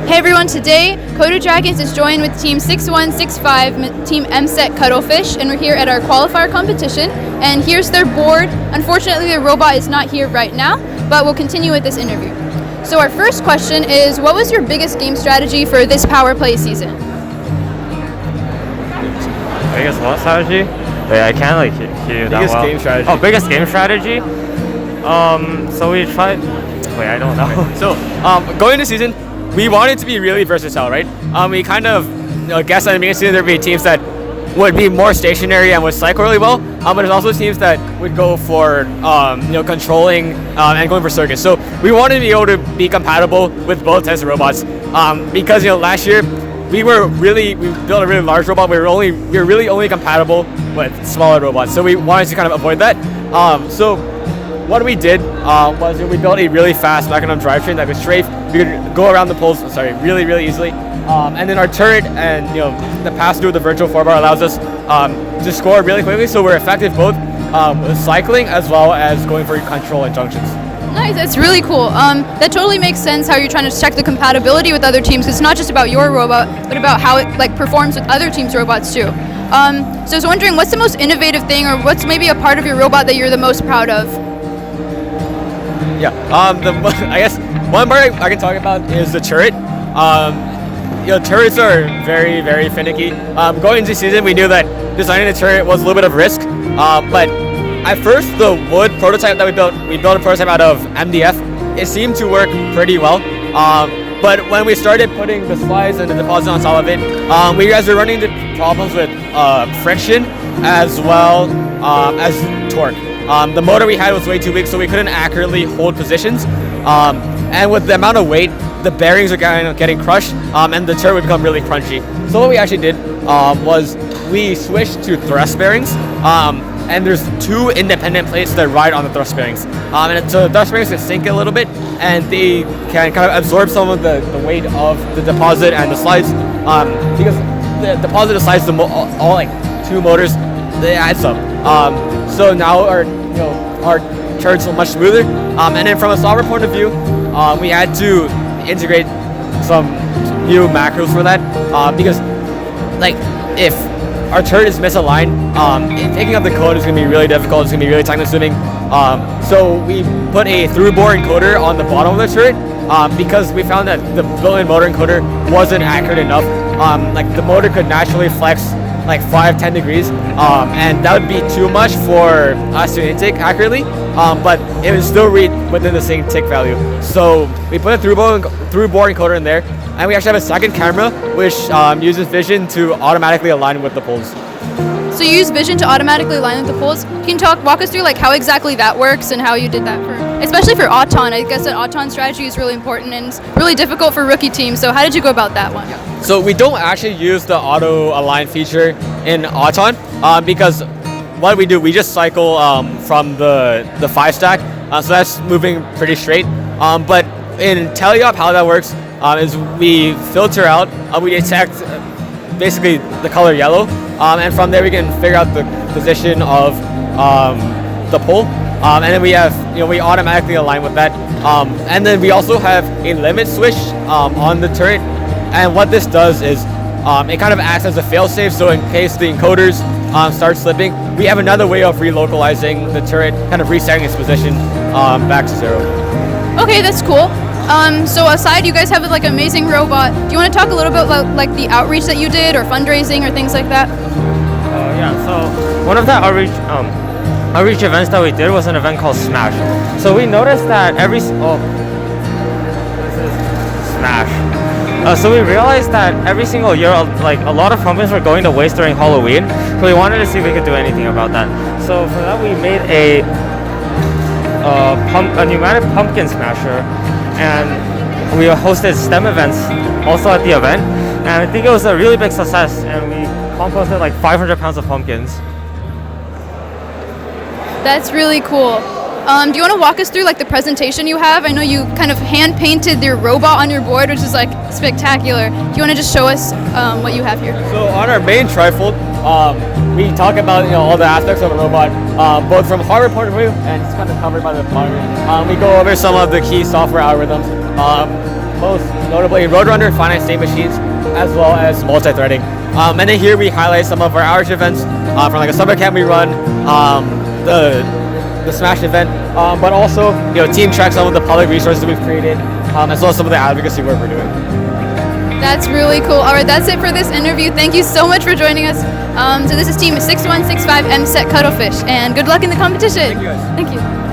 Hey everyone, today Coder Dragons is joined with Team 6165, Team MSET Cuttlefish, and we're here at our qualifier competition. And here's their board. Unfortunately, their robot is not here right now, but we'll continue with this interview. So our first question is, what was your biggest game strategy for this power play season? Biggest what strategy? Wait, I can't hear you that well. Biggest game strategy. Oh, biggest game strategy? So we tried. Wait, I don't know. So, going into season, we wanted to be really versatile, right? We kind of guessed at the beginning of the season there'd be teams that would be more stationary and would cycle really well, but there's also teams that would go for controlling and going for circuits. So we wanted to be able to be compatible with both types of robots, because last year we built a really large robot. We were really only compatible with smaller robots, so we wanted to kind of avoid that. So what we did was we built a really fast mechanism drivetrain that could strafe. We could go around the poles, really, really easily. And then our turret and the pass through the virtual 4-bar allows us to score really quickly. So we're effective both with cycling as well as going for control and junctions. Nice, that's really cool. That totally makes sense how you're trying to check the compatibility with other teams. It's not just about your robot, but about how it performs with other teams' robots too. So I was wondering, what's the most innovative thing, or what's maybe a part of your robot that you're the most proud of? Yeah, I guess one part I can talk about is the turret. Turrets are very, very finicky. Going into the season, we knew that designing a turret was a little bit of risk, but at first the wood prototype that we built a prototype out of MDF. It seemed to work pretty well, but when we started putting the slides and the deposit on top of it, we guys were running into problems with friction as well as torque. The motor we had was way too weak, so we couldn't accurately hold positions. And with the amount of weight, the bearings are getting crushed, and the turret would become really crunchy. So what we actually did was we switched to thrust bearings, and there's two independent plates that ride on the thrust bearings. And so the thrust bearings can sink a little bit, and they can kind of absorb some of the weight of the deposit and the slides, because the deposit and slides, all like two motors, they adds up. So now our turrets are much smoother. And then from a software point of view, we had to integrate some new macros for that, because if our turret is misaligned, picking up the code is going to be really difficult. It's going to be really time consuming. So we put a through-bore encoder on the bottom of the turret, because we found that the built-in motor encoder wasn't accurate enough. The motor could naturally flex 5-10 degrees, and that would be too much for us to intake accurately, but it would still read within the same tick value. So we put a through-bore encoder in there, and we actually have a second camera which uses vision to automatically align with the poles. So you use vision to automatically align with the poles. Can you walk us through how exactly that works and how you did that especially for Auton? I guess an Auton strategy is really important and it's really difficult for rookie teams. So how did you go about that one? So we don't actually use the auto align feature in Auton, because what we do, we just cycle from the 5 stack, so that's moving pretty straight. But in Teleop, how that works is we filter out, we detect basically the color yellow, and from there we can figure out the position of the pole, and then we have we automatically align with that, and then we also have a limit switch on the turret, and what this does is it kind of acts as a failsafe. So in case the encoders start slipping, we have another way of relocalizing the turret, kind of resetting its position back to 0. Okay, that's cool. So aside, you guys have an amazing robot. Do you want to talk a little bit about the outreach that you did, or fundraising, or things like that? Yeah. So one of the outreach events that we did was an event called Smash. So we noticed that this is Smash. So we realized that every single year, a lot of pumpkins were going to waste during Halloween. So we wanted to see if we could do anything about that. So for that, we made a pneumatic pumpkin smasher, and we hosted STEM events also at the event. And I think it was a really big success, and we composted 500 pounds of pumpkins. That's really cool. Do you want to walk us through the presentation you have? I know you kind of hand painted your robot on your board, which is spectacular. Do you want to just show us what you have here? So on our main trifold, we talk about all the aspects of a robot, both from a hardware point of view, and it's kind of covered by the hardware. We go over some of the key software algorithms. most notably Roadrunner, finite state machines, as well as multi-threading. And then here we highlight some of our outreach events from like a summer camp we run, the Smash event, but also team track some of the public resources we've created, as well as some of the advocacy work we're doing. That's really cool. All right, that's it for this interview. Thank you so much for joining us. So this is Team 6165 MSET Cuttlefish, and good luck in the competition. Thank you guys. Thank you.